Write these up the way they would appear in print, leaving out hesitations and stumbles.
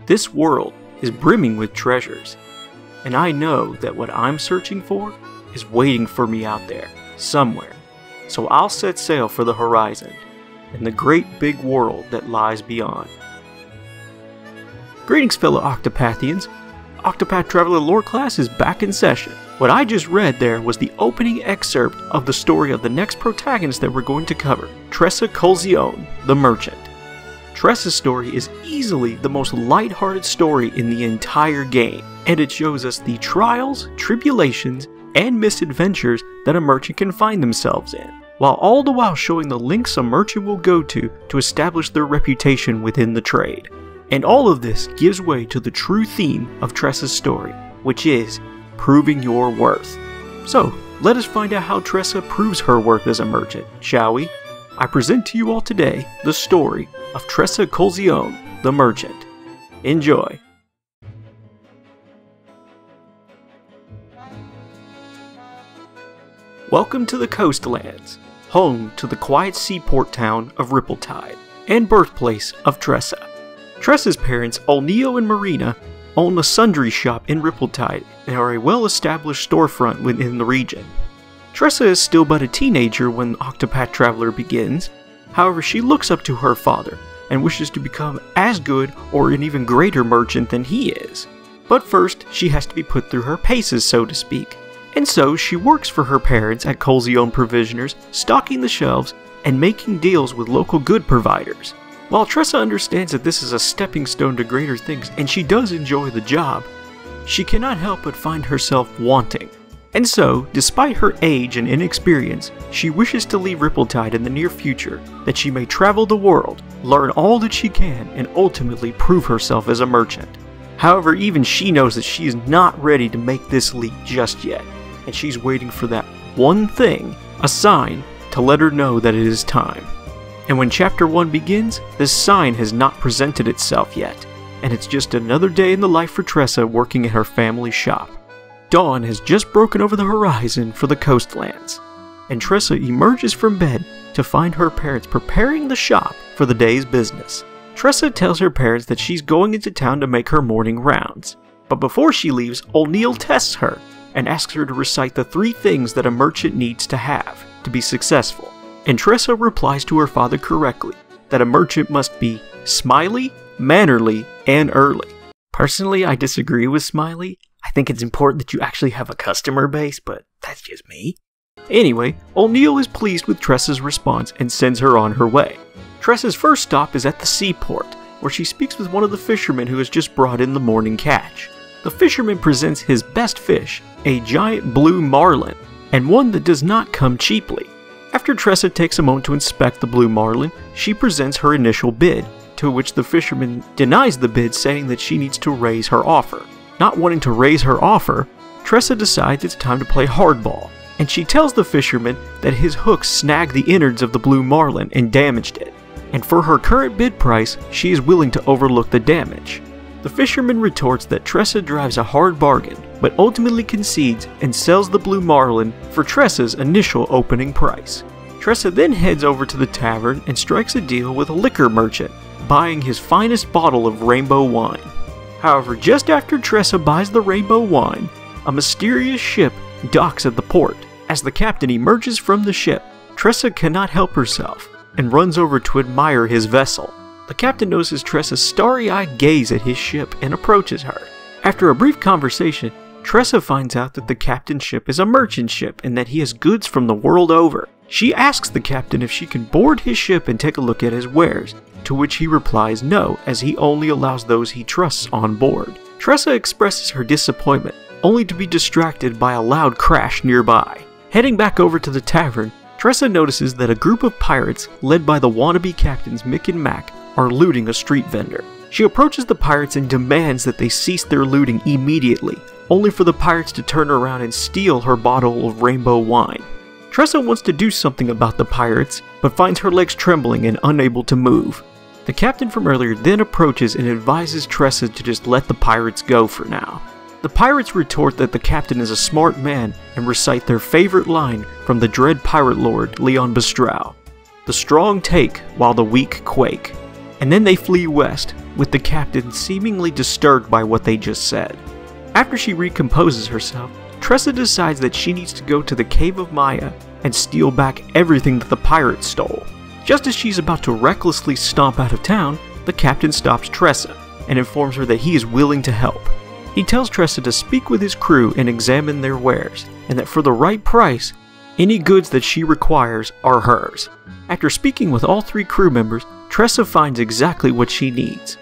This world is brimming with treasures, and I know that what I'm searching for is waiting for me out there, somewhere. So I'll set sail for the horizon, and the great big world that lies beyond. Greetings fellow Octopathians. Octopath Traveler lore class is back in session. What I just read there was the opening excerpt of the story of the next protagonist that we're going to cover, Tressa Colzione, the Merchant. Tressa's story is easily the most lighthearted story in the entire game, and it shows us the trials, tribulations, and misadventures that a merchant can find themselves in, while all the while showing the links a merchant will go to establish their reputation within the trade. And all of this gives way to the true theme of Tressa's story, which is proving your worth. So, let us find out how Tressa proves her worth as a merchant, shall we? I present to you all today the story of Tressa Colzione, the Merchant. Enjoy! Welcome to the Coastlands, home to the quiet seaport town of Rippletide, and birthplace of Tressa. Tressa's parents, Olneo and Marina, own a sundry shop in Rippletide and are a well-established storefront within the region. Tressa is still but a teenager when Octopath Traveler begins. However, she looks up to her father and wishes to become as good or an even greater merchant than he is. But first, she has to be put through her paces, so to speak. And so, she works for her parents at Colzione Provisioners, stocking the shelves and making deals with local good providers. While Tressa understands that this is a stepping stone to greater things and she does enjoy the job, she cannot help but find herself wanting. And so, despite her age and inexperience, she wishes to leave Rippletide in the near future, that she may travel the world, learn all that she can, and ultimately prove herself as a merchant. However, even she knows that she is not ready to make this leap just yet, and she's waiting for that one thing, a sign, to let her know that it is time. And when Chapter 1 begins, this sign has not presented itself yet, and it's just another day in the life for Tressa working at her family shop. Dawn has just broken over the horizon for the coastlands, and Tressa emerges from bed to find her parents preparing the shop for the day's business. Tressa tells her parents that she's going into town to make her morning rounds, but before she leaves, Olneo tests her and asks her to recite the 3 things that a merchant needs to have to be successful. And Tressa replies to her father correctly, that a merchant must be smiley, mannerly, and early. Personally, I disagree with smiley. I think it's important that you actually have a customer base, but that's just me. Anyway, Olneo is pleased with Tressa's response and sends her on her way. Tressa's first stop is at the seaport, where she speaks with one of the fishermen who has just brought in the morning catch. The fisherman presents his best fish, a giant blue marlin, and one that does not come cheaply. After Tressa takes a moment to inspect the blue marlin, she presents her initial bid, to which the fisherman denies the bid, saying that she needs to raise her offer. Not wanting to raise her offer, Tressa decides it's time to play hardball, and she tells the fisherman that his hook snagged the innards of the blue marlin and damaged it, and for her current bid price, she is willing to overlook the damage. The fisherman retorts that Tressa drives a hard bargain, but ultimately concedes and sells the blue marlin for Tressa's initial opening price. Tressa then heads over to the tavern and strikes a deal with a liquor merchant, buying his finest bottle of rainbow wine. However, just after Tressa buys the rainbow wine, a mysterious ship docks at the port. As the captain emerges from the ship, Tressa cannot help herself and runs over to admire his vessel. The captain notices Tressa's starry-eyed gaze at his ship and approaches her. After a brief conversation, Tressa finds out that the captain's ship is a merchant ship and that he has goods from the world over. She asks the captain if she can board his ship and take a look at his wares, to which he replies no, as he only allows those he trusts on board. Tressa expresses her disappointment, only to be distracted by a loud crash nearby. Heading back over to the tavern, Tressa notices that a group of pirates, led by the wannabe captains Mikk and Makk, are looting a street vendor. She approaches the pirates and demands that they cease their looting immediately, only for the pirates to turn around and steal her bottle of rainbow wine. Tressa wants to do something about the pirates, but finds her legs trembling and unable to move. The captain from earlier then approaches and advises Tressa to just let the pirates go for now. The pirates retort that the captain is a smart man and recite their favorite line from the dread pirate lord Leon Bistrow: "The strong take while the weak quake." and then they flee west, with the captain seemingly disturbed by what they just said. After she recomposes herself, Tressa decides that she needs to go to the Cave of Maya and steal back everything that the pirates stole. Just as she's about to recklessly stomp out of town, the captain stops Tressa and informs her that he is willing to help. He tells Tressa to speak with his crew and examine their wares, and that for the right price, any goods that she requires are hers. After speaking with all 3 crew members, Tressa finds exactly what she needs: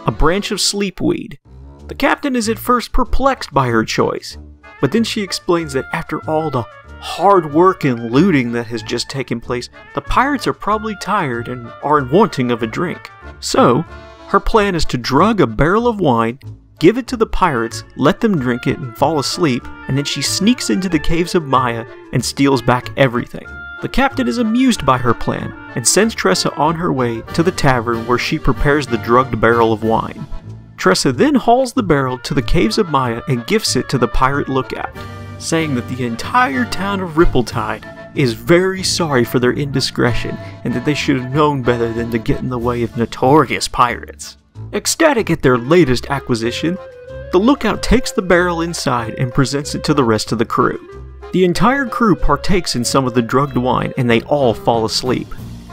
a branch of sleepweed. The captain is at first perplexed by her choice, but then she explains that after all the hard work and looting that has just taken place, the pirates are probably tired and are wanting of a drink. So, her plan is to drug a barrel of wine, give it to the pirates, let them drink it and fall asleep, and then she sneaks into the caves of Maya and steals back everything. The captain is amused by her plan and sends Tressa on her way to the tavern where she prepares the drugged barrel of wine. Tressa then hauls the barrel to the caves of Maya and gifts it to the pirate lookout, saying that the entire town of Riptide is very sorry for their indiscretion and that they should have known better than to get in the way of notorious pirates. Ecstatic at their latest acquisition, the lookout takes the barrel inside and presents it to the rest of the crew. The entire crew partakes in some of the drugged wine and they all fall asleep.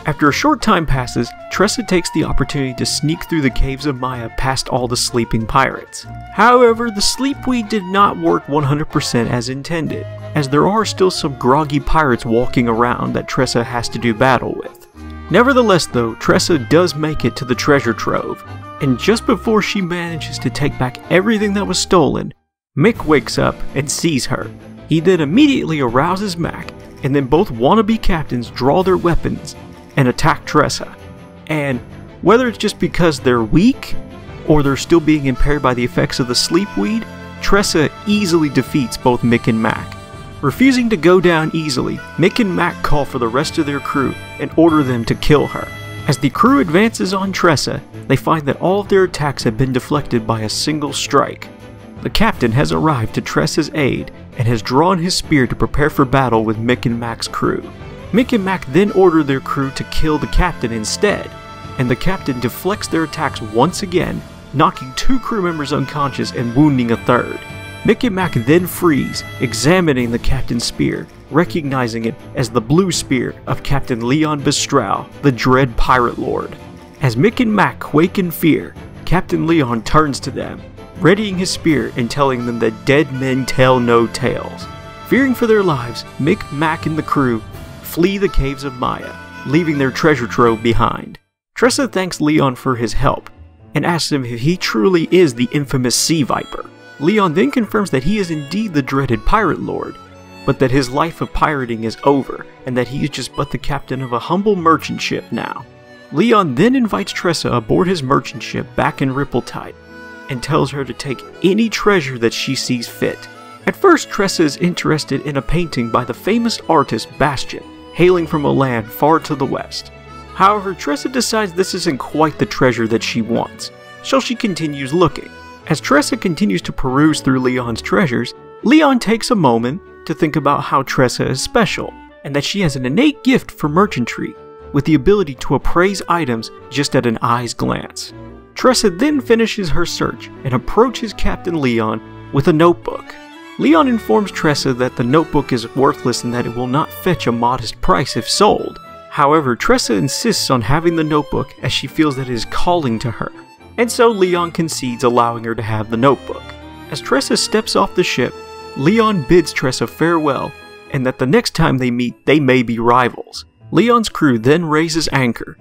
After a short time passes, Tressa takes the opportunity to sneak through the caves of Maya past all the sleeping pirates. However, the sleepweed did not work 100% as intended, as there are still some groggy pirates walking around that Tressa has to do battle with. Nevertheless though, Tressa does make it to the treasure trove, and just before she manages to take back everything that was stolen, Mikk wakes up and sees her. He then immediately arouses Makk, and then both wannabe captains draw their weapons and attack Tressa. And whether it's just because they're weak, or they're still being impaired by the effects of the sleepweed, Tressa easily defeats both Mikk and Makk. Refusing to go down easily, Mikk and Makk call for the rest of their crew and order them to kill her. As the crew advances on Tressa, they find that all of their attacks have been deflected by a single strike. The captain has arrived to Tressa's aid and has drawn his spear to prepare for battle with Mikk and Makk's crew. Mikk and Makk then order their crew to kill the captain instead, and the captain deflects their attacks once again, knocking 2 crew members unconscious and wounding a 3rd. Mikk and Makk then freeze, examining the captain's spear, recognizing it as the blue spear of Captain Leon Bistral, the Dread Pirate Lord. As Mikk and Makk quake in fear, Captain Leon turns to them, readying his spear and telling them that dead men tell no tales. Fearing for their lives, Mikk, Makk, and the crew flee the caves of Maya, leaving their treasure trove behind. Tressa thanks Leon for his help, and asks him if he truly is the infamous Sea Viper. Leon then confirms that he is indeed the dreaded Pirate Lord, but that his life of pirating is over, and that he is just but the captain of a humble merchant ship now. Leon then invites Tressa aboard his merchant ship back in Riptide, and tells her to take any treasure that she sees fit. At first, Tressa is interested in a painting by the famous artist Bastion, hailing from a land far to the west. However, Tressa decides this isn't quite the treasure that she wants, so she continues looking. As Tressa continues to peruse through Leon's treasures, Leon takes a moment to think about how Tressa is special, and that she has an innate gift for merchantry, with the ability to appraise items just at an eye's glance. Tressa then finishes her search and approaches Captain Leon with a notebook. Leon informs Tressa that the notebook is worthless and that it will not fetch a modest price if sold. However, Tressa insists on having the notebook as she feels that it is calling to her, and so Leon concedes, allowing her to have the notebook. As Tressa steps off the ship, Leon bids Tressa farewell, and that the next time they meet, they may be rivals. Leon's crew then raises anchor,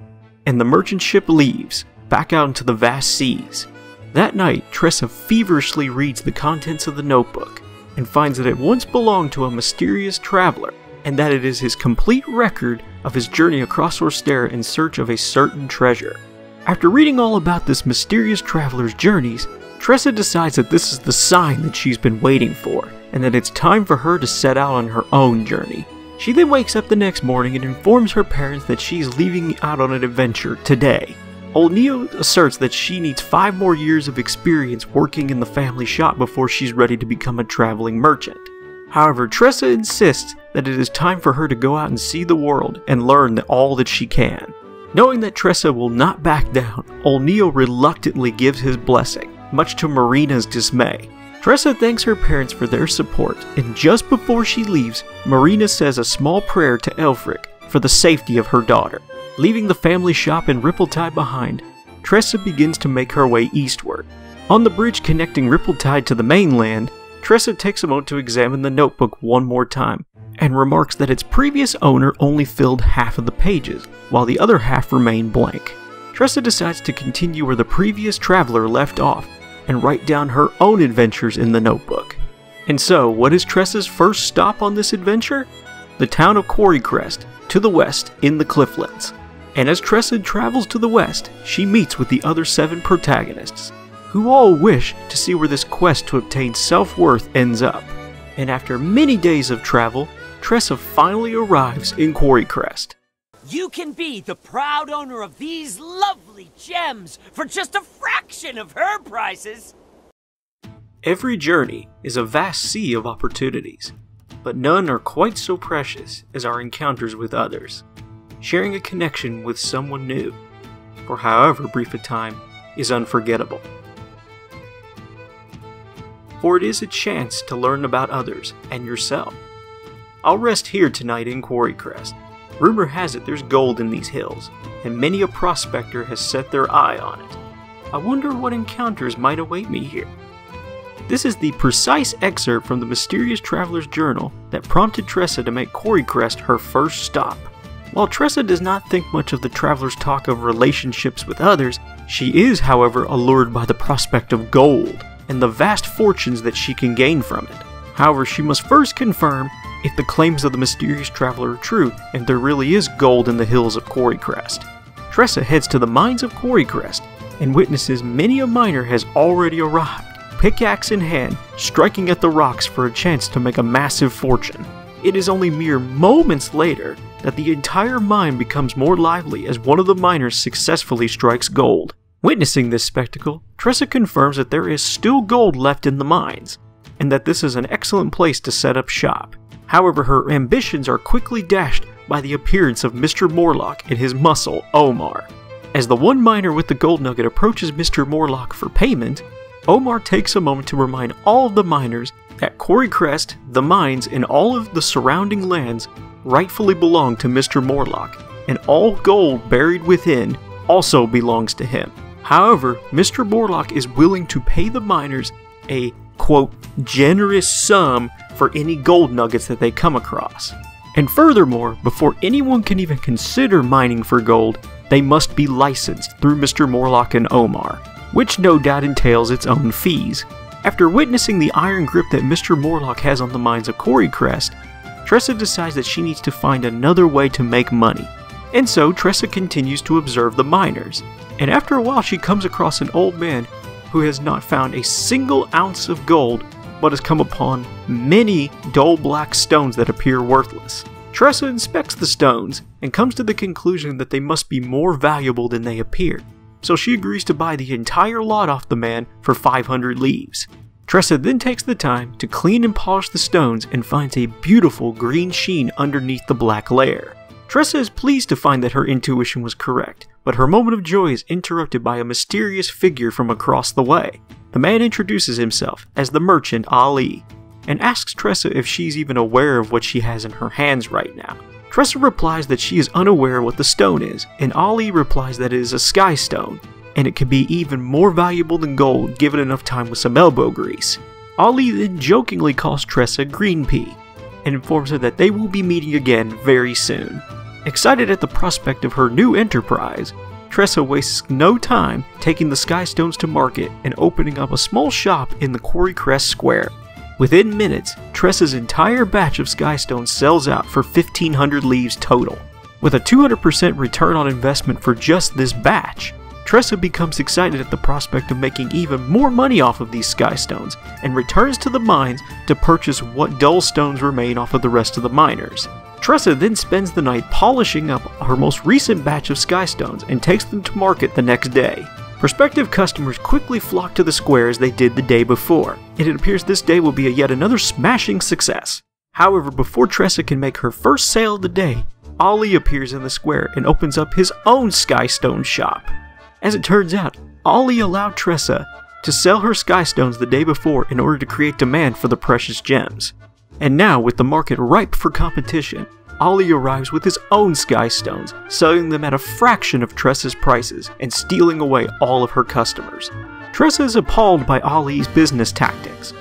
and the merchant ship leaves, back out into the vast seas. That night, Tressa feverishly reads the contents of the notebook, and finds that it once belonged to a mysterious traveler, and that it is his complete record of his journey across Orstera in search of a certain treasure. After reading all about this mysterious traveler's journeys, Tressa decides that this is the sign that she's been waiting for, and that it's time for her to set out on her own journey. She then wakes up the next morning and informs her parents that she's leaving out on an adventure today. Olneo asserts that she needs 5 more years of experience working in the family shop before she's ready to become a traveling merchant. However, Tressa insists that it is time for her to go out and see the world and learn all that she can. Knowing that Tressa will not back down, Olneo reluctantly gives his blessing, much to Marina's dismay. Tressa thanks her parents for their support, and just before she leaves, Marina says a small prayer to Elfric for the safety of her daughter. Leaving the family shop in Rippletide behind, Tressa begins to make her way eastward. On the bridge connecting Rippletide to the mainland, Tressa takes a moment to examine the notebook one more time, and remarks that its previous owner only filled half of the pages, while the other half remained blank. Tressa decides to continue where the previous traveler left off, and write down her own adventures in the notebook. And so, what is Tressa's first stop on this adventure? The town of Quarrycrest, to the west in the Clifflands. And as Tressa travels to the west, she meets with the other 7 protagonists, who all wish to see where this quest to obtain self-worth ends up. And after many days of travel, Tressa finally arrives in Quarrycrest. You can be the proud owner of these lovely gems for just a fraction of her prices. Every journey is a vast sea of opportunities, but none are quite so precious as our encounters with others. Sharing a connection with someone new, for however brief a time, is unforgettable. For it is a chance to learn about others and yourself. I'll rest here tonight in Quarrycrest. Rumor has it there's gold in these hills, and many a prospector has set their eye on it. I wonder what encounters might await me here. This is the precise excerpt from the mysterious traveler's journal that prompted Tressa to make Quarrycrest her first stop. While Tressa does not think much of the traveler's talk of relationships with others, she is, however, allured by the prospect of gold and the vast fortunes that she can gain from it. However, she must first confirm if the claims of the mysterious traveler are true and there really is gold in the hills of Quarrycrest. Tressa heads to the mines of Quarrycrest and witnesses many a miner has already arrived, pickaxe in hand, striking at the rocks for a chance to make a massive fortune. It is only mere moments later that the entire mine becomes more lively as one of the miners successfully strikes gold. Witnessing this spectacle, Tressa confirms that there is still gold left in the mines, and that this is an excellent place to set up shop. However, her ambitions are quickly dashed by the appearance of Mr. Morlock and his muscle, Omar. As the one miner with the gold nugget approaches Mr. Morlock for payment, Omar takes a moment to remind all of the miners that Quarrycrest, the mines, and all of the surrounding lands rightfully belong to Mr. Morlock, and all gold buried within also belongs to him. However, Mr. Morlock is willing to pay the miners a, quote, generous sum for any gold nuggets that they come across. And furthermore, before anyone can even consider mining for gold, they must be licensed through Mr. Morlock and Omar, which no doubt entails its own fees. After witnessing the iron grip that Mr. Morlock has on the mines of Quarrycrest, Tressa decides that she needs to find another way to make money. And so Tressa continues to observe the miners, and after a while she comes across an old man who has not found a single ounce of gold, but has come upon many dull black stones that appear worthless. Tressa inspects the stones and comes to the conclusion that they must be more valuable than they appear, so she agrees to buy the entire lot off the man for 500 leaves. Tressa then takes the time to clean and polish the stones and finds a beautiful green sheen underneath the black layer. Tressa is pleased to find that her intuition was correct, but her moment of joy is interrupted by a mysterious figure from across the way. The man introduces himself as the merchant Ali, and asks Tressa if she's even aware of what she has in her hands right now. Tressa replies that she is unaware what the stone is, and Ali replies that it is a sky stone, and it can be even more valuable than gold given enough time with some elbow grease. Ali then jokingly calls Tressa Green Pea, and informs her that they will be meeting again very soon. Excited at the prospect of her new enterprise, Tressa wastes no time taking the sky stones to market and opening up a small shop in the Quarrycrest Square. Within minutes, Tressa's entire batch of sky stones sells out for 1,500 leaves total. With a 200% return on investment for just this batch, Tressa becomes excited at the prospect of making even more money off of these sky stones and returns to the mines to purchase what dull stones remain off of the rest of the miners. Tressa then spends the night polishing up her most recent batch of sky stones and takes them to market the next day. Prospective customers quickly flock to the square as they did the day before, and it appears this day will be yet another smashing success. However, before Tressa can make her first sale of the day, Ali appears in the square and opens up his own Skystone shop. As it turns out, Ali allowed Tressa to sell her Skystones the day before in order to create demand for the precious gems. And now, with the market ripe for competition, Ali arrives with his own Skystones, selling them at a fraction of Tressa's prices and stealing away all of her customers. Tressa is appalled by Ali's business tactics,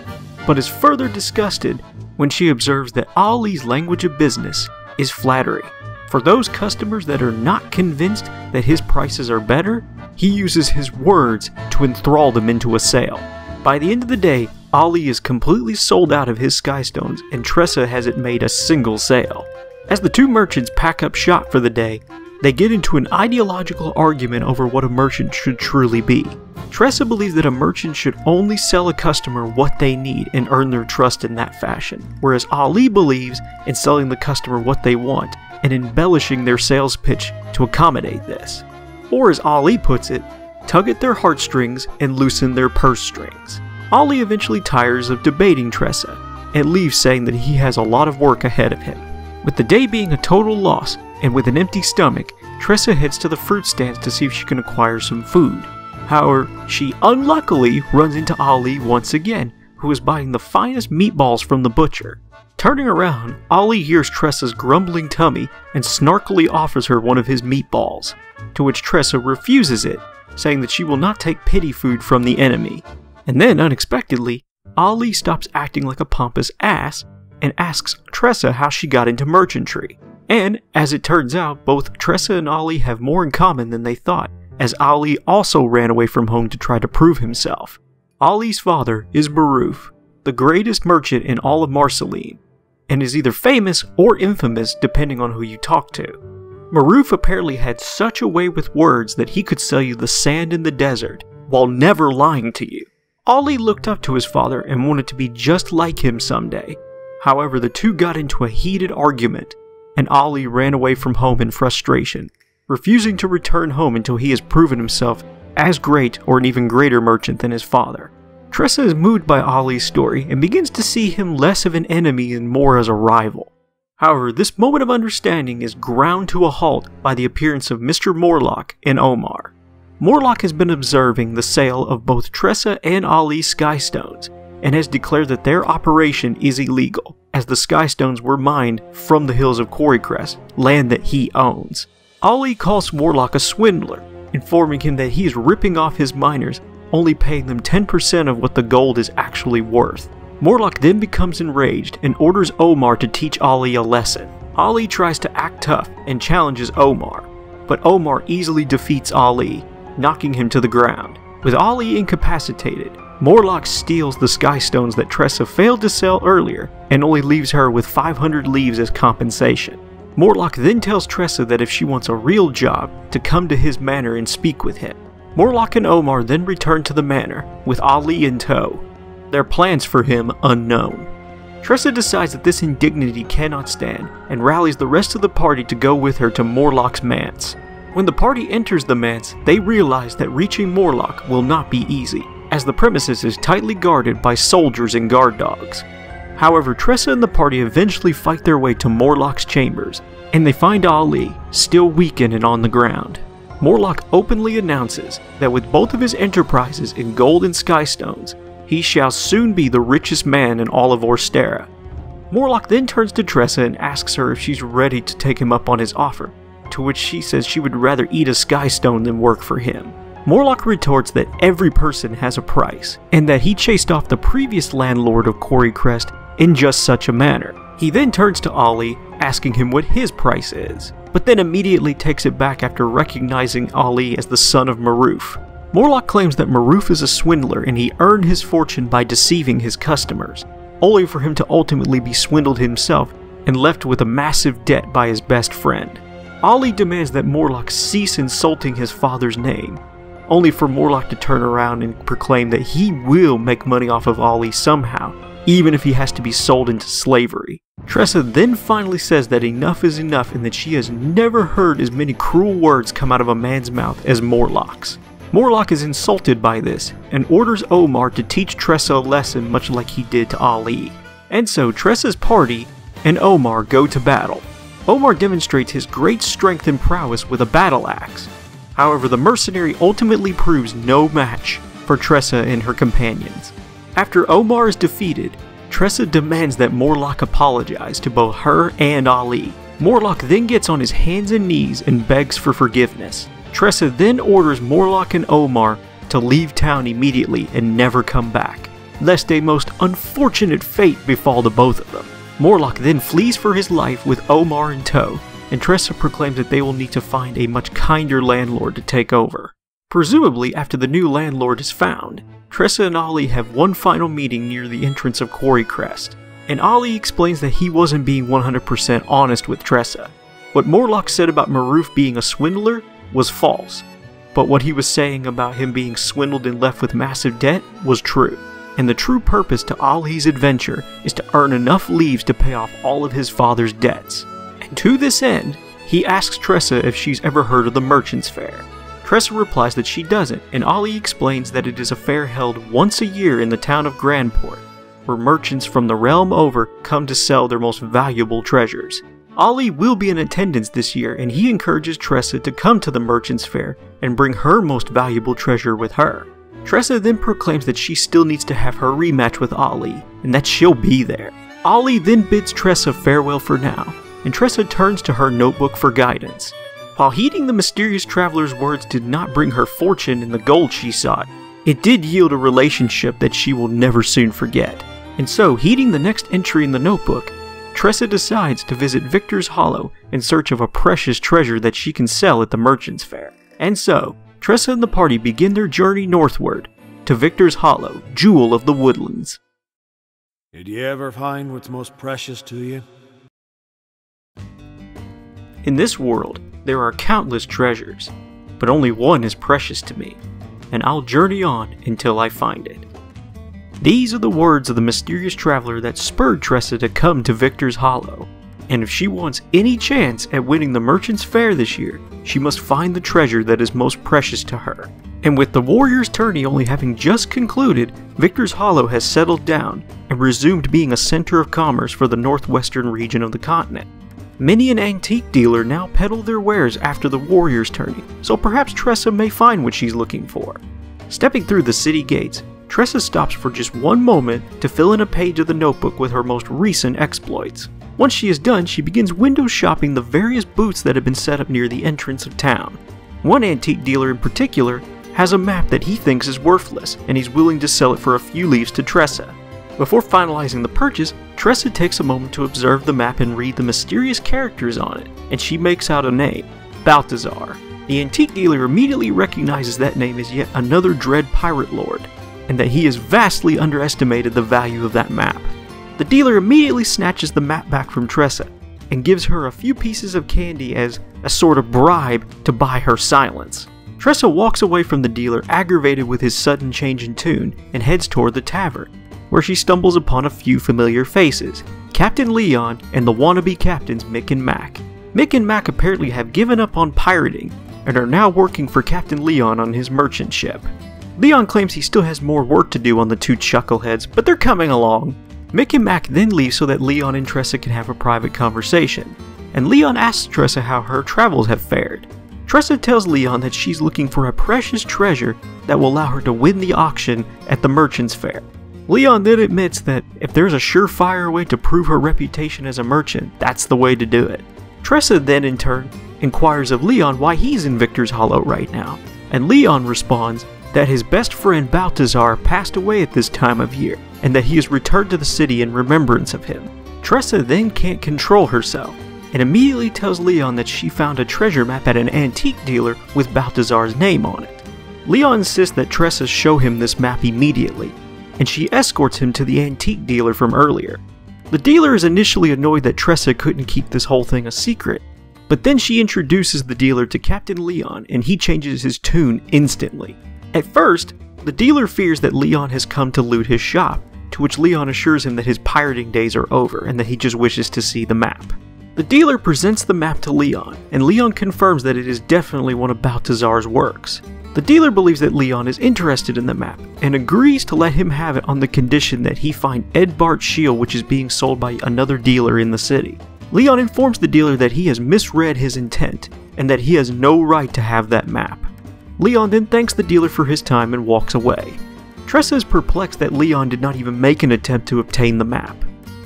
but is further disgusted when she observes that Ali's language of business is flattery. For those customers that are not convinced that his prices are better, he uses his words to enthrall them into a sale. By the end of the day, Ali is completely sold out of his Skystones and Tressa hasn't made a single sale. As the two merchants pack up shop for the day, they get into an ideological argument over what a merchant should truly be. Tressa believes that a merchant should only sell a customer what they need and earn their trust in that fashion, whereas Ali believes in selling the customer what they want and embellishing their sales pitch to accommodate this. Or as Ali puts it, tug at their heartstrings and loosen their purse strings. Ali eventually tires of debating Tressa and leaves saying that he has a lot of work ahead of him. With the day being a total loss, and with an empty stomach, Tressa heads to the fruit stands to see if she can acquire some food. However, she unluckily runs into Ali once again, who is buying the finest meatballs from the butcher. Turning around, Ali hears Tressa's grumbling tummy and snarkily offers her one of his meatballs, to which Tressa refuses it, saying that she will not take pity food from the enemy. And then, unexpectedly, Ali stops acting like a pompous ass and asks Tressa how she got into merchantry. And, as it turns out, both Tressa and Ali have more in common than they thought, as Ali also ran away from home to try to prove himself. Ali's father is Maruf, the greatest merchant in all of Marceline, and is either famous or infamous depending on who you talk to. Maruf apparently had such a way with words that he could sell you the sand in the desert while never lying to you. Ali looked up to his father and wanted to be just like him someday. However, the two got into a heated argument, and Ali ran away from home in frustration, refusing to return home until he has proven himself as great or an even greater merchant than his father. Tressa is moved by Ali's story and begins to see him less of an enemy and more as a rival. However, this moment of understanding is ground to a halt by the appearance of Mr. Morlock and Omar. Morlock has been observing the sale of both Tressa and Ali's Skystones, and has declared that their operation is illegal, as the Skystones were mined from the hills of Quarrycrest, land that he owns. Ali calls Morlock a swindler, informing him that he is ripping off his miners, only paying them 10% of what the gold is actually worth. Morlock then becomes enraged and orders Omar to teach Ali a lesson. Ali tries to act tough and challenges Omar, but Omar easily defeats Ali, knocking him to the ground. With Ali incapacitated, Morlock steals the Skystones that Tressa failed to sell earlier and only leaves her with 500 leaves as compensation. Morlock then tells Tressa that if she wants a real job, to come to his manor and speak with him. Morlock and Omar then return to the manor, with Ali in tow, their plans for him unknown. Tressa decides that this indignity cannot stand and rallies the rest of the party to go with her to Morlock's manse. When the party enters the manse, they realize that reaching Morlock will not be easy, as the premises is tightly guarded by soldiers and guard dogs. However, Tressa and the party eventually fight their way to Morlock's chambers, and they find Ali, still weakened and on the ground. Morlock openly announces that with both of his enterprises in gold and Skystones, he shall soon be the richest man in all of Orstera. Morlock then turns to Tressa and asks her if she's ready to take him up on his offer, to which she says she would rather eat a Skystone than work for him. Morlock retorts that every person has a price, and that he chased off the previous landlord of Quarrycrest in just such a manner. He then turns to Ali, asking him what his price is, but then immediately takes it back after recognizing Ali as the son of Maruf. Morlock claims that Maruf is a swindler and he earned his fortune by deceiving his customers, only for him to ultimately be swindled himself and left with a massive debt by his best friend. Ali demands that Morlock cease insulting his father's name, only for Morlock to turn around and proclaim that he will make money off of Ali somehow, even if he has to be sold into slavery. Tressa then finally says that enough is enough and that she has never heard as many cruel words come out of a man's mouth as Morlock's. Morlock is insulted by this and orders Omar to teach Tressa a lesson much like he did to Ali. And so Tressa's party and Omar go to battle. Omar demonstrates his great strength and prowess with a battle axe. However, the mercenary ultimately proves no match for Tressa and her companions. After Omar is defeated, Tressa demands that Morlock apologize to both her and Ali. Morlock then gets on his hands and knees and begs for forgiveness. Tressa then orders Morlock and Omar to leave town immediately and never come back, lest a most unfortunate fate befall the both of them. Morlock then flees for his life with Omar in tow, and Tressa proclaims that they will need to find a much kinder landlord to take over. Presumably after the new landlord is found, Tressa and Ali have one final meeting near the entrance of Quarry Crest, and Ali explains that he wasn't being 100% honest with Tressa. What Morlock said about Maroof being a swindler was false, but what he was saying about him being swindled and left with massive debt was true. And the true purpose to Ali's adventure is to earn enough leaves to pay off all of his father's debts. And to this end, he asks Tressa if she's ever heard of the Merchant's Fair. Tressa replies that she doesn't, and Ali explains that it is a fair held once a year in the town of Grandport, where merchants from the realm over come to sell their most valuable treasures. Ali will be in attendance this year, and he encourages Tressa to come to the Merchant's Fair and bring her most valuable treasure with her. Tressa then proclaims that she still needs to have her rematch with Ali, and that she'll be there. Ali then bids Tressa farewell for now, and Tressa turns to her notebook for guidance. While heeding the mysterious traveler's words did not bring her fortune and the gold she sought, it did yield a relationship that she will never soon forget. And so, heeding the next entry in the notebook, Tressa decides to visit Victor's Hollow in search of a precious treasure that she can sell at the Merchant's Fair. And so, Tressa and the party begin their journey northward to Victor's Hollow, Jewel of the Woodlands. Did you ever find what's most precious to you? In this world, there are countless treasures, but only one is precious to me, and I'll journey on until I find it. These are the words of the mysterious traveler that spurred Tressa to come to Victor's Hollow, and if she wants any chance at winning the Merchant's Fair this year, she must find the treasure that is most precious to her. And with the warrior's tourney only having just concluded, Victor's Hollow has settled down and resumed being a center of commerce for the northwestern region of the continent. Many an antique dealer now peddle their wares after the warrior's tourney, so perhaps Tressa may find what she's looking for. Stepping through the city gates, Tressa stops for just one moment to fill in a page of the notebook with her most recent exploits. Once she is done, she begins window shopping the various booths that have been set up near the entrance of town. One antique dealer in particular has a map that he thinks is worthless, and he's willing to sell it for a few leaves to Tressa. Before finalizing the purchase, Tressa takes a moment to observe the map and read the mysterious characters on it, and she makes out a name, Baltazar. The antique dealer immediately recognizes that name as yet another dread pirate lord, and that he has vastly underestimated the value of that map. The dealer immediately snatches the map back from Tressa, and gives her a few pieces of candy as a sort of bribe to buy her silence. Tressa walks away from the dealer aggravated with his sudden change in tune, and heads toward the tavern, where she stumbles upon a few familiar faces, Captain Leon and the wannabe captains Mikk and Makk. Mikk and Makk apparently have given up on pirating, and are now working for Captain Leon on his merchant ship. Leon claims he still has more work to do on the two chuckleheads, but they're coming along. Mikk and Makk then leave so that Leon and Tressa can have a private conversation, and Leon asks Tressa how her travels have fared. Tressa tells Leon that she's looking for a precious treasure that will allow her to win the auction at the Merchant's Fair. Leon then admits that if there's a surefire way to prove her reputation as a merchant, that's the way to do it. Tressa then in turn inquires of Leon why he's in Victor's Hollow right now, and Leon responds that his best friend Baltazar passed away at this time of year, and that he has returned to the city in remembrance of him. Tressa then can't control herself, and immediately tells Leon that she found a treasure map at an antique dealer with Baltazar's name on it. Leon insists that Tressa show him this map immediately, and she escorts him to the antique dealer from earlier. The dealer is initially annoyed that Tressa couldn't keep this whole thing a secret, but then she introduces the dealer to Captain Leon, and he changes his tune instantly. At first, the dealer fears that Leon has come to loot his shop, to which Leon assures him that his pirating days are over and that he just wishes to see the map. The dealer presents the map to Leon, and Leon confirms that it is definitely one of Baltazar's works. The dealer believes that Leon is interested in the map, and agrees to let him have it on the condition that he find Ed Bart's shield, which is being sold by another dealer in the city. Leon informs the dealer that he has misread his intent, and that he has no right to have that map. Leon then thanks the dealer for his time and walks away. Tressa is perplexed that Leon did not even make an attempt to obtain the map,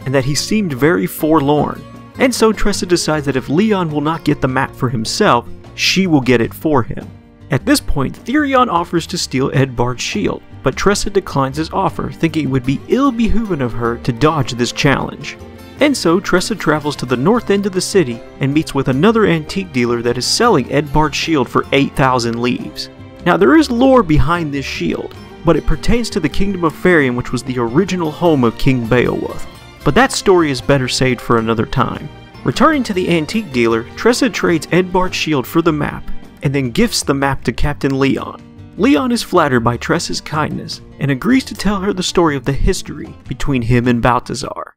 and that he seemed very forlorn, and so Tressa decides that if Leon will not get the map for himself, she will get it for him. At this point, Therion offers to steal Edbard's shield, but Tressa declines his offer, thinking it would be ill-behooving of her to dodge this challenge. And so Tressa travels to the north end of the city and meets with another antique dealer that is selling Edbard's shield for 8,000 leaves. Now there is lore behind this shield, but it pertains to the Kingdom of Farion, which was the original home of King Beowulf. But that story is better saved for another time. Returning to the antique dealer, Tressa trades Edbard's shield for the map, and then gifts the map to Captain Leon. Leon is flattered by Tressa's kindness, and agrees to tell her the story of the history between him and Baltazar.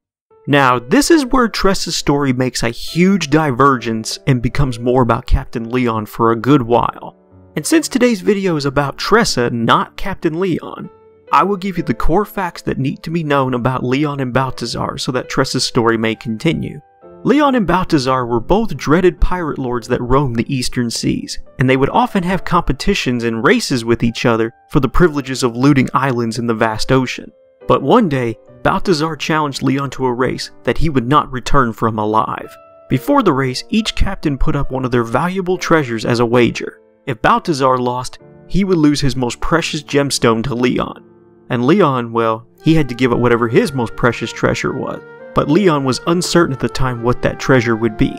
Now, this is where Tressa's story makes a huge divergence and becomes more about Captain Leon for a good while. And since today's video is about Tressa, not Captain Leon, I will give you the core facts that need to be known about Leon and Baltazar so that Tressa's story may continue. Leon and Baltazar were both dreaded pirate lords that roamed the eastern seas, and they would often have competitions and races with each other for the privileges of looting islands in the vast ocean. But one day, Baltazar challenged Leon to a race that he would not return from alive. Before the race, each captain put up one of their valuable treasures as a wager. If Baltazar lost, he would lose his most precious gemstone to Leon. And Leon, well, he had to give up whatever his most precious treasure was. But Leon was uncertain at the time what that treasure would be.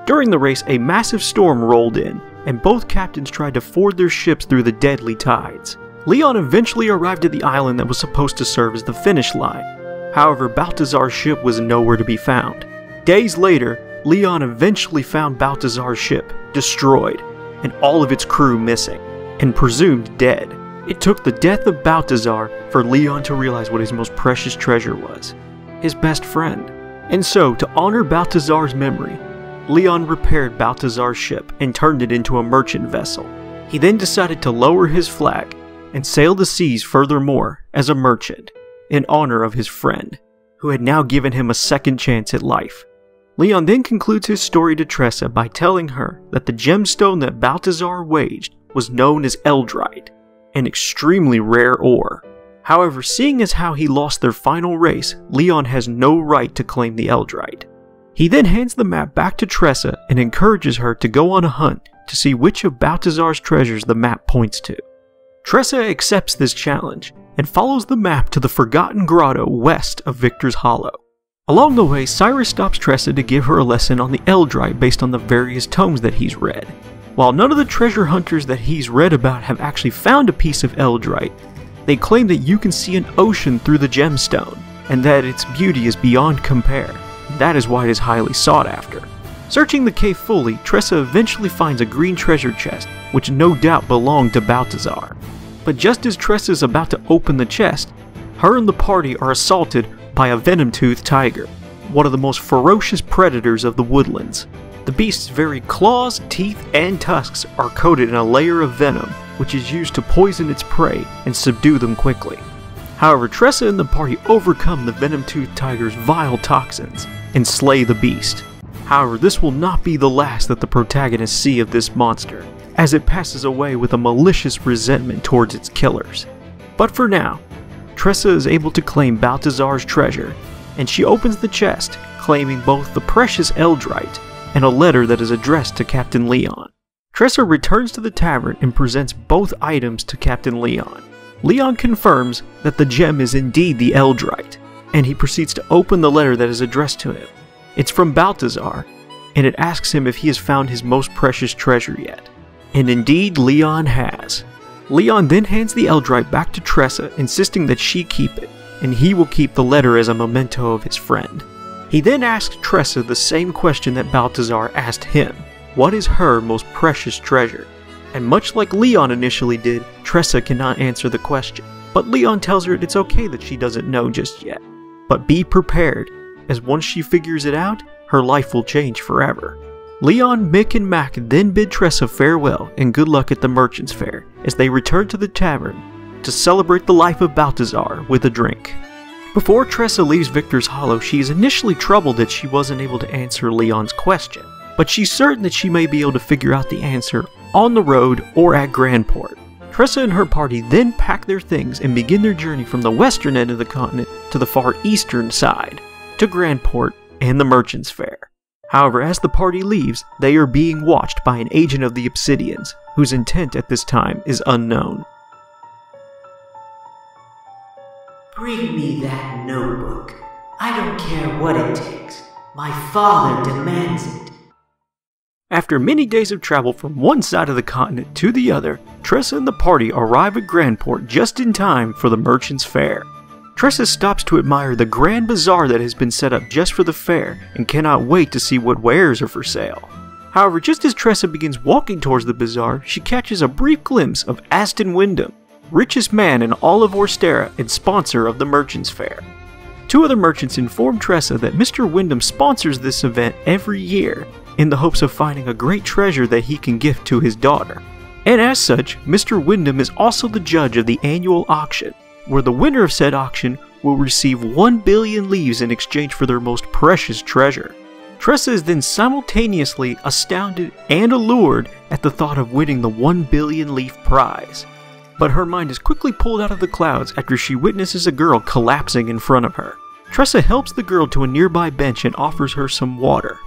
During the race, a massive storm rolled in, and both captains tried to ford their ships through the deadly tides. Leon eventually arrived at the island that was supposed to serve as the finish line. However, Baltazar's ship was nowhere to be found. Days later, Leon eventually found Baltazar's ship, destroyed, and all of its crew missing, and presumed dead. It took the death of Baltazar for Leon to realize what his most precious treasure was: his best friend. And so, to honor Baltazar's memory, Leon repaired Baltazar's ship and turned it into a merchant vessel. He then decided to lower his flag and sail the seas furthermore as a merchant, in honor of his friend, who had now given him a second chance at life. Leon then concludes his story to Tressa by telling her that the gemstone that Baltazar waged was known as Eldrite, an extremely rare ore. However, seeing as how he lost their final race, Leon has no right to claim the Eldrite. He then hands the map back to Tressa and encourages her to go on a hunt to see which of Baltazar's treasures the map points to. Tressa accepts this challenge and follows the map to the Forgotten Grotto west of Victor's Hollow. Along the way, Cyrus stops Tressa to give her a lesson on the Eldrite based on the various tomes that he's read. While none of the treasure hunters that he's read about have actually found a piece of Eldrite, they claim that you can see an ocean through the gemstone, and that its beauty is beyond compare. That is why it is highly sought after. Searching the cave fully, Tressa eventually finds a green treasure chest, which no doubt belonged to Baltazar. But just as Tressa is about to open the chest, her and the party are assaulted by a venom-toothed tiger, one of the most ferocious predators of the woodlands. The beast's very claws, teeth, and tusks are coated in a layer of venom, which is used to poison its prey and subdue them quickly. However, Tressa and the party overcome the venom-toothed tiger's vile toxins and slay the beast. However, this will not be the last that the protagonists see of this monster, as it passes away with a malicious resentment towards its killers. But for now, Tressa is able to claim Baltazar's treasure, and she opens the chest, claiming both the precious Eldrite and a letter that is addressed to Captain Leon. Tressa returns to the tavern and presents both items to Captain Leon. Leon confirms that the gem is indeed the Eldrite, and he proceeds to open the letter that is addressed to him. It's from Baltazar, and it asks him if he has found his most precious treasure yet. And indeed, Leon has. Leon then hands the Eldrite back to Tressa, insisting that she keep it, and he will keep the letter as a memento of his friend. He then asks Tressa the same question that Baltazar asked him: what is her most precious treasure? And much like Leon initially did, Tressa cannot answer the question. But Leon tells her it's okay that she doesn't know just yet. But be prepared, as once she figures it out, her life will change forever. Leon, Mikk, and Makk then bid Tressa farewell and good luck at the Merchant's Fair as they return to the tavern to celebrate the life of Baltazar with a drink. Before Tressa leaves Victor's Hollow, she is initially troubled that she wasn't able to answer Leon's question, but she's certain that she may be able to figure out the answer on the road or at Grandport. Tressa and her party then pack their things and begin their journey from the western end of the continent to the far eastern side, to Grandport and the Merchant's Fair. However, as the party leaves, they are being watched by an agent of the Obsidians, whose intent at this time is unknown. Bring me that notebook. I don't care what it takes. My father demands it. After many days of travel from one side of the continent to the other, Tressa and the party arrive at Grandport just in time for the Merchant's Fair. Tressa stops to admire the grand bazaar that has been set up just for the fair and cannot wait to see what wares are for sale. However, just as Tressa begins walking towards the bazaar, she catches a brief glimpse of Aston Wyndham, richest man in all of Orstera and sponsor of the Merchant's Fair. Two other merchants inform Tressa that Mr. Wyndham sponsors this event every year in the hopes of finding a great treasure that he can gift to his daughter. And as such, Mr. Wyndham is also the judge of the annual auction, where the winner of said auction will receive 1 billion leaves in exchange for their most precious treasure. Tressa is then simultaneously astounded and allured at the thought of winning the 1 billion leaf prize. But her mind is quickly pulled out of the clouds after she witnesses a girl collapsing in front of her. Tressa helps the girl to a nearby bench and offers her some water.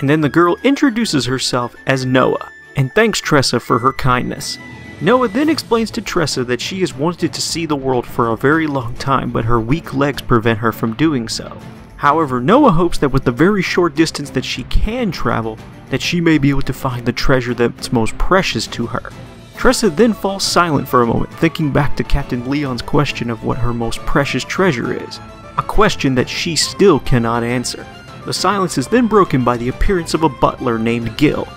And then the girl introduces herself as Noah, and thanks Tressa for her kindness. Noah then explains to Tressa that she has wanted to see the world for a very long time, but her weak legs prevent her from doing so. However, Noah hopes that with the very short distance that she can travel, that she may be able to find the treasure that's most precious to her. Tressa then falls silent for a moment, thinking back to Captain Leon's question of what her most precious treasure is, a question that she still cannot answer. The silence is then broken by the appearance of a butler named Gil,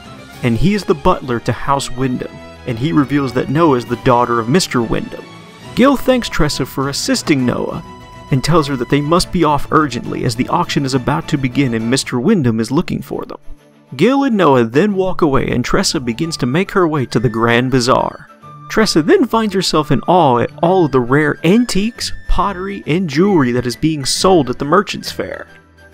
and he is the butler to House Wyndham, and he reveals that Noah is the daughter of Mr. Wyndham. Gil thanks Tressa for assisting Noah, and tells her that they must be off urgently as the auction is about to begin and Mr. Wyndham is looking for them. Gil and Noah then walk away and Tressa begins to make her way to the Grand Bazaar. Tressa then finds herself in awe at all of the rare antiques, pottery, and jewelry that is being sold at the Merchant's Fair.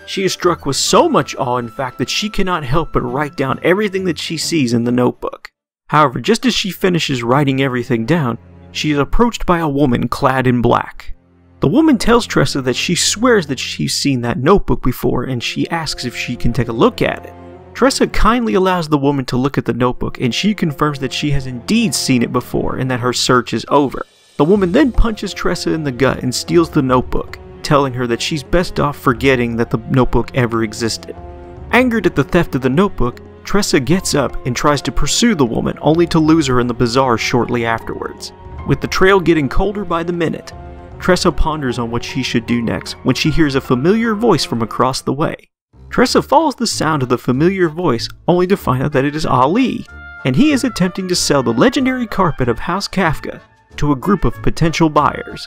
She is struck with so much awe in fact that she cannot help but write down everything that she sees in the notebook. However, just as she finishes writing everything down, she is approached by a woman clad in black. The woman tells Tressa that she swears that she's seen that notebook before and she asks if she can take a look at it. Tressa kindly allows the woman to look at the notebook and she confirms that she has indeed seen it before and that her search is over. The woman then punches Tressa in the gut and steals the notebook, telling her that she's best off forgetting that the notebook ever existed. Angered at the theft of the notebook, Tressa gets up and tries to pursue the woman only to lose her in the bazaar shortly afterwards. With the trail getting colder by the minute, Tressa ponders on what she should do next when she hears a familiar voice from across the way. Tressa follows the sound of the familiar voice only to find out that it is Ali, and he is attempting to sell the legendary carpet of House Kafka to a group of potential buyers.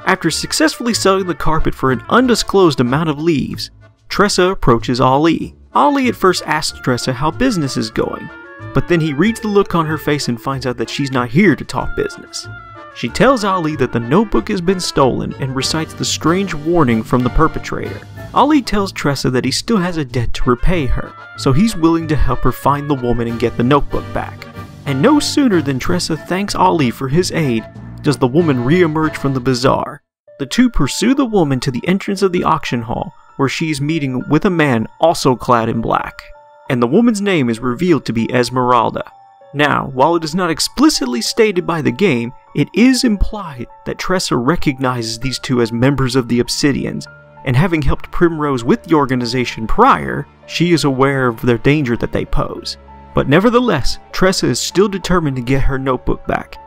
After successfully selling the carpet for an undisclosed amount of leaves, Tressa approaches Ali. Ali at first asks Tressa how business is going, but then he reads the look on her face and finds out that she's not here to talk business. She tells Ali that the notebook has been stolen and recites the strange warning from the perpetrator. Ali tells Tressa that he still has a debt to repay her, so he's willing to help her find the woman and get the notebook back. And no sooner than Tressa thanks Ali for his aid does the woman re-emerge from the bazaar. The two pursue the woman to the entrance of the auction hall, where she is meeting with a man also clad in black, and the woman's name is revealed to be Esmeralda. Now, while it is not explicitly stated by the game, it is implied that Tressa recognizes these two as members of the Obsidians, and having helped Primrose with the organization prior, she is aware of the danger that they pose. But nevertheless, Tressa is still determined to get her notebook back.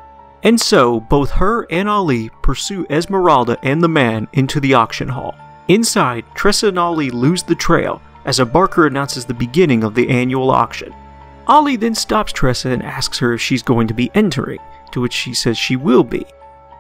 And so, both her and Ali pursue Esmeralda and the man into the auction hall. Inside, Tressa and Ali lose the trail as a barker announces the beginning of the annual auction. Ali then stops Tressa and asks her if she's going to be entering, to which she says she will be.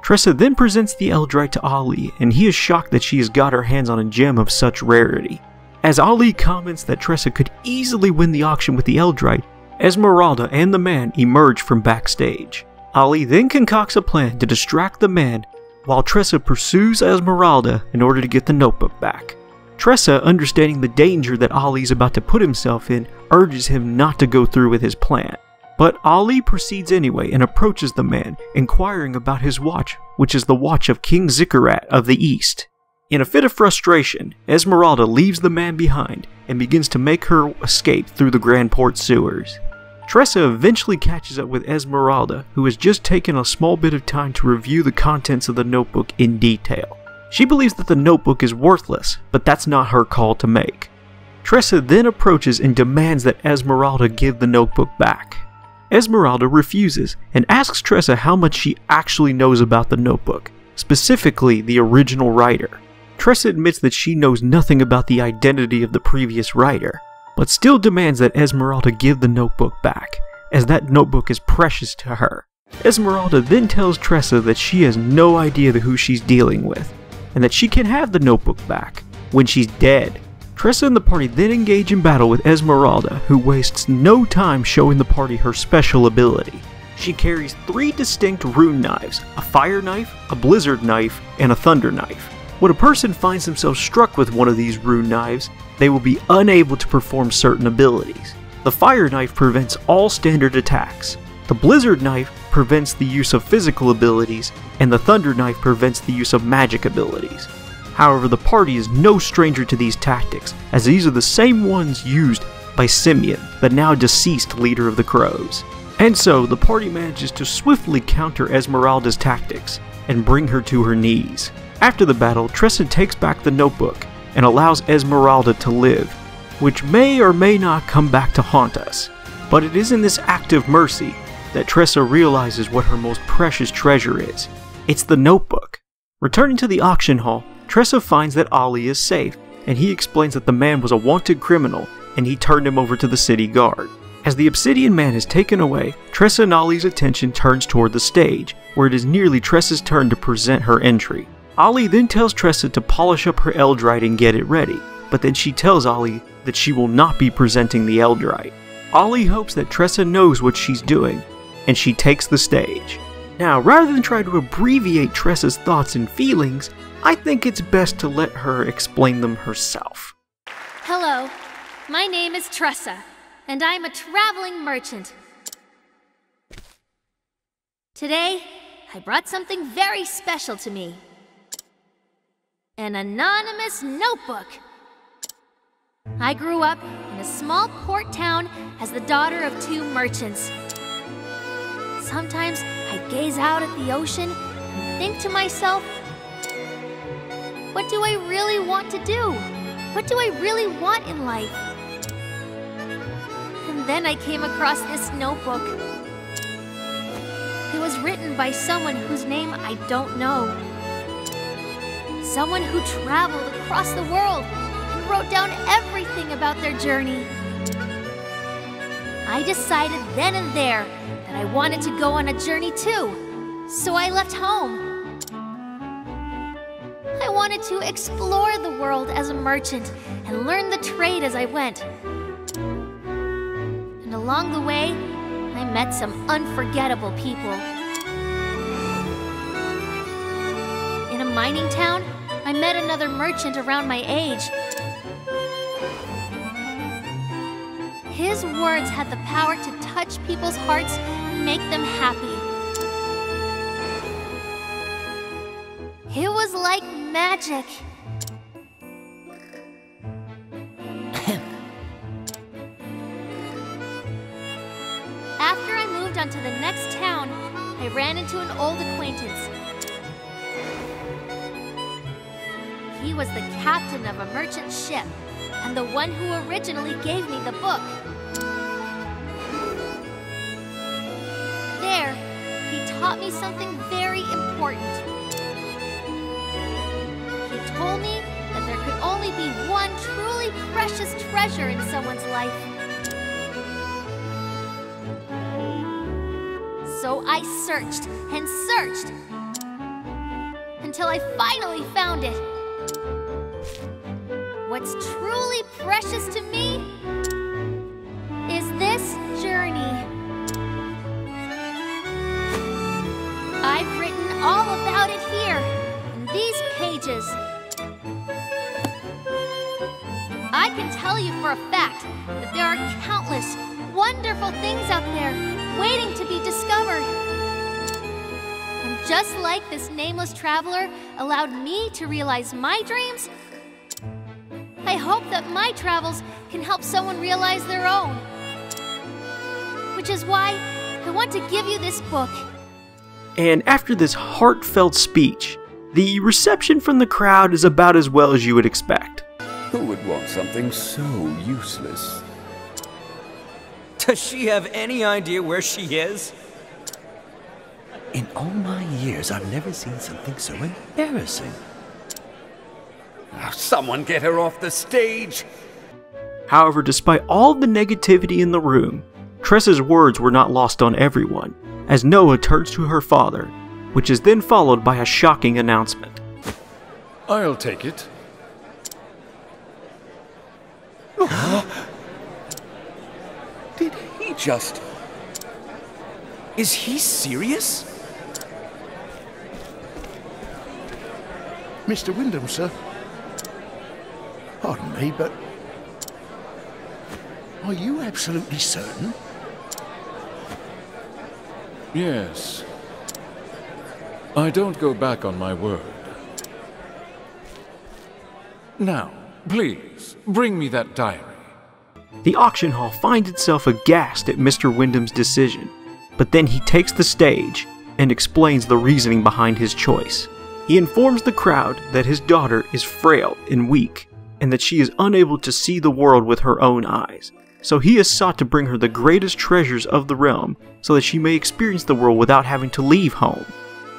Tressa then presents the Eldrite to Ali, and he is shocked that she has got her hands on a gem of such rarity. As Ali comments that Tressa could easily win the auction with the Eldrite, Esmeralda and the man emerge from backstage. Ali then concocts a plan to distract the man while Tressa pursues Esmeralda in order to get the notebook back. Tressa, understanding the danger that Ollie's about to put himself in, urges him not to go through with his plan. But Ollie proceeds anyway and approaches the man, inquiring about his watch, which is the watch of King Zikkurat of the East. In a fit of frustration, Esmeralda leaves the man behind and begins to make her escape through the Grand Port sewers. Tressa eventually catches up with Esmeralda, who has just taken a small bit of time to review the contents of the notebook in detail. She believes that the notebook is worthless, but that's not her call to make. Tressa then approaches and demands that Esmeralda give the notebook back. Esmeralda refuses and asks Tressa how much she actually knows about the notebook, specifically the original writer. Tressa admits that she knows nothing about the identity of the previous writer, but still demands that Esmeralda give the notebook back, as that notebook is precious to her. Esmeralda then tells Tressa that she has no idea who she's dealing with, and that she can have the notebook back when she's dead. Tressa and the party then engage in battle with Esmeralda, who wastes no time showing the party her special ability. She carries 3 distinct rune knives, a fire knife, a blizzard knife, and a thunder knife. When a person finds themselves struck with one of these rune knives, they will be unable to perform certain abilities. The fire knife prevents all standard attacks. The blizzard knife prevents the use of physical abilities, and the thunder knife prevents the use of magic abilities. However, the party is no stranger to these tactics, as these are the same ones used by Simeon, the now deceased leader of the Crows. And so, the party manages to swiftly counter Esmeralda's tactics, and bring her to her knees. After the battle, Tressa takes back the notebook, and allows Esmeralda to live, which may or may not come back to haunt us. But it is in this act of mercy that Tressa realizes what her most precious treasure is. It's the notebook. Returning to the auction hall, Tressa finds that Ollie is safe, and he explains that the man was a wanted criminal, and he turned him over to the city guard. As the Obsidian man is taken away, Tressa and Ollie's attention turns toward the stage, where it is nearly Tressa's turn to present her entry. Ollie then tells Tressa to polish up her Eldrite and get it ready, but then she tells Ollie that she will not be presenting the Eldrite. Ollie hopes that Tressa knows what she's doing, and she takes the stage. Now, rather than try to abbreviate Tressa's thoughts and feelings, I think it's best to let her explain them herself. Hello, my name is Tressa, and I'm a traveling merchant. Today, I brought something very special to me. An anonymous notebook. I grew up in a small port town as the daughter of 2 merchants. Sometimes I gaze out at the ocean and think to myself, what do I really want to do? What do I really want in life? And then I came across this notebook. It was written by someone whose name I don't know. Someone who traveled across the world and wrote down everything about their journey. I decided then and there that I wanted to go on a journey too, so I left home. I wanted to explore the world as a merchant and learn the trade as I went. And along the way, I met some unforgettable people. In a mining town, I met another merchant around my age. His words had the power to touch people's hearts and make them happy. It was like magic. After I moved on to the next town, I ran into an old acquaintance. He was the captain of a merchant ship, and the one who originally gave me the book. There, he taught me something very important. He told me that there could only be one truly precious treasure in someone's life. So I searched and searched until I finally found it. What's truly precious to me is this journey. I've written all about it here. pages. I can tell you for a fact that there are countless wonderful things out there waiting to be discovered. And just like this nameless traveler allowed me to realize my dreams, I hope that my travels can help someone realize their own. Which is why I want to give you this book. And after this heartfelt speech, the reception from the crowd is about as well as you would expect. Who would want something so useless? Does she have any idea where she is? In all my years, I've never seen something so embarrassing. Oh, someone get her off the stage! However, despite all the negativity in the room, Tressa's words were not lost on everyone, as Noah turns to her father, which is then followed by a shocking announcement. I'll take it. Did he just... Is he serious? Mr. Wyndham, sir. Pardon me, but... Are you absolutely certain? Yes. I don't go back on my word. Now, please, bring me that diary. The auction hall finds itself aghast at Mr. Wyndham's decision, but then he takes the stage and explains the reasoning behind his choice. He informs the crowd that his daughter is frail and weak, and that she is unable to see the world with her own eyes. So he has sought to bring her the greatest treasures of the realm so that she may experience the world without having to leave home.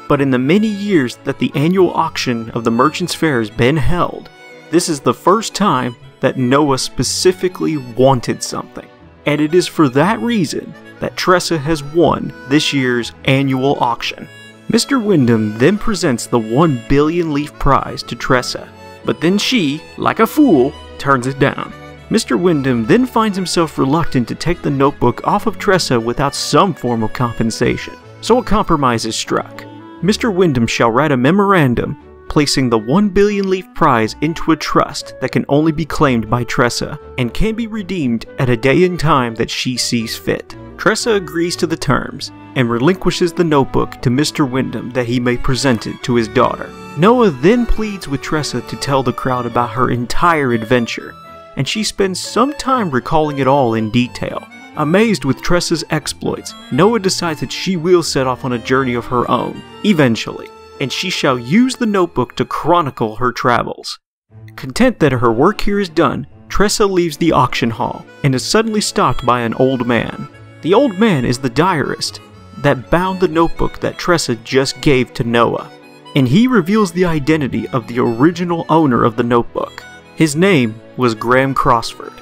But in the many years that the annual auction of the Merchant's Fair has been held, this is the first time that Noah specifically wanted something. And it is for that reason that Tressa has won this year's annual auction. Mr. Wyndham then presents the 1 billion leaf prize to Tressa, but then she, like a fool, turns it down. Mr. Wyndham then finds himself reluctant to take the notebook off of Tressa without some form of compensation, so a compromise is struck. Mr. Wyndham shall write a memorandum placing the 1 billion leaf prize into a trust that can only be claimed by Tressa and can be redeemed at a day and time that she sees fit. Tressa agrees to the terms and relinquishes the notebook to Mr. Wyndham that he may present it to his daughter. Noah then pleads with Tressa to tell the crowd about her entire adventure, and she spends some time recalling it all in detail. Amazed with Tressa's exploits, Noah decides that she will set off on a journey of her own, eventually, and she shall use the notebook to chronicle her travels. Content that her work here is done, Tressa leaves the auction hall and is suddenly stopped by an old man. The old man is the diarist that bound the notebook that Tressa just gave to Noah, and he reveals the identity of the original owner of the notebook. His name was Graham Crossford,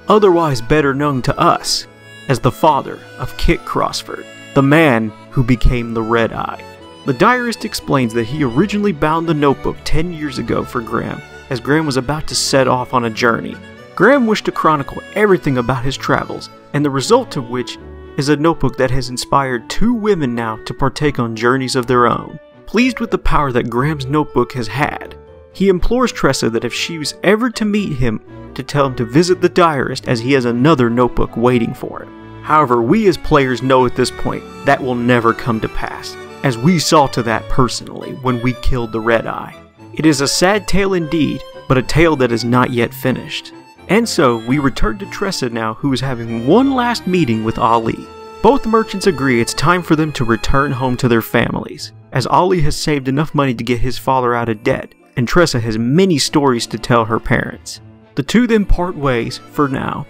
otherwise better known to us as the father of Kit Crossford, the man who became the Red Eye. The diarist explains that he originally bound the notebook 10 years ago for Graham, as Graham was about to set off on a journey. Graham wished to chronicle everything about his travels, and the result of which is a notebook that has inspired 2 women now to partake on journeys of their own. Pleased with the power that Graham's notebook has had, he implores Tressa that if she was ever to meet him, to tell him to visit the diarist as he has another notebook waiting for him. However, we as players know at this point that will never come to pass, as we saw to that personally when we killed the Red Eye. It is a sad tale indeed, but a tale that is not yet finished. And so, we return to Tressa now, who is having one last meeting with Ali. Both merchants agree it's time for them to return home to their families, as Ali has saved enough money to get his father out of debt, and Tressa has many stories to tell her parents. The two then part ways, for now,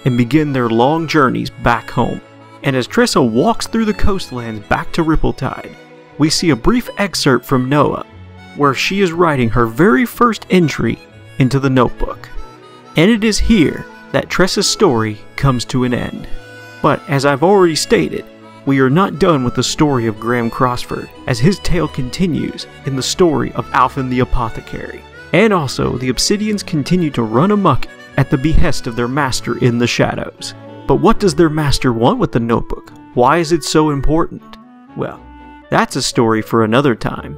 and begin their long journeys back home. And as Tressa walks through the coastlands back to Rippletide, we see a brief excerpt from Noah, where she is writing her very first entry into the notebook. And it is here that Tressa's story comes to an end. But as I've already stated, we are not done with the story of Graham Crossford, as his tale continues in the story of Alfyn the Apothecary. And also, the Obsidians continue to run amok at the behest of their master in the shadows. But what does their master want with the notebook? Why is it so important? Well, that's a story for another time.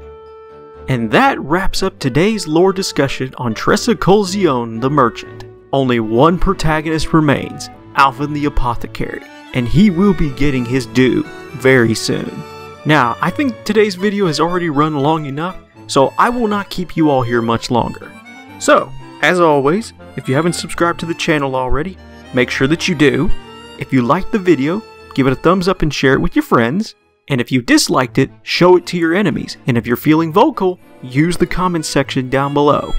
And that wraps up today's lore discussion on Tressa Colzione the Merchant. Only one protagonist remains, Alfyn the Apothecary, and he will be getting his due very soon. Now, I think today's video has already run long enough, so I will not keep you all here much longer. So, as always, if you haven't subscribed to the channel already, make sure that you do. If you liked the video, give it a thumbs up and share it with your friends. And if you disliked it, show it to your enemies. And if you're feeling vocal, use the comment section down below.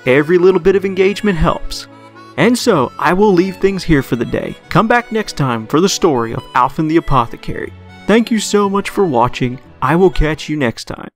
Every little bit of engagement helps. And so, I will leave things here for the day. Come back next time for the story of Alfyn the Apothecary. Thank you so much for watching. I will catch you next time.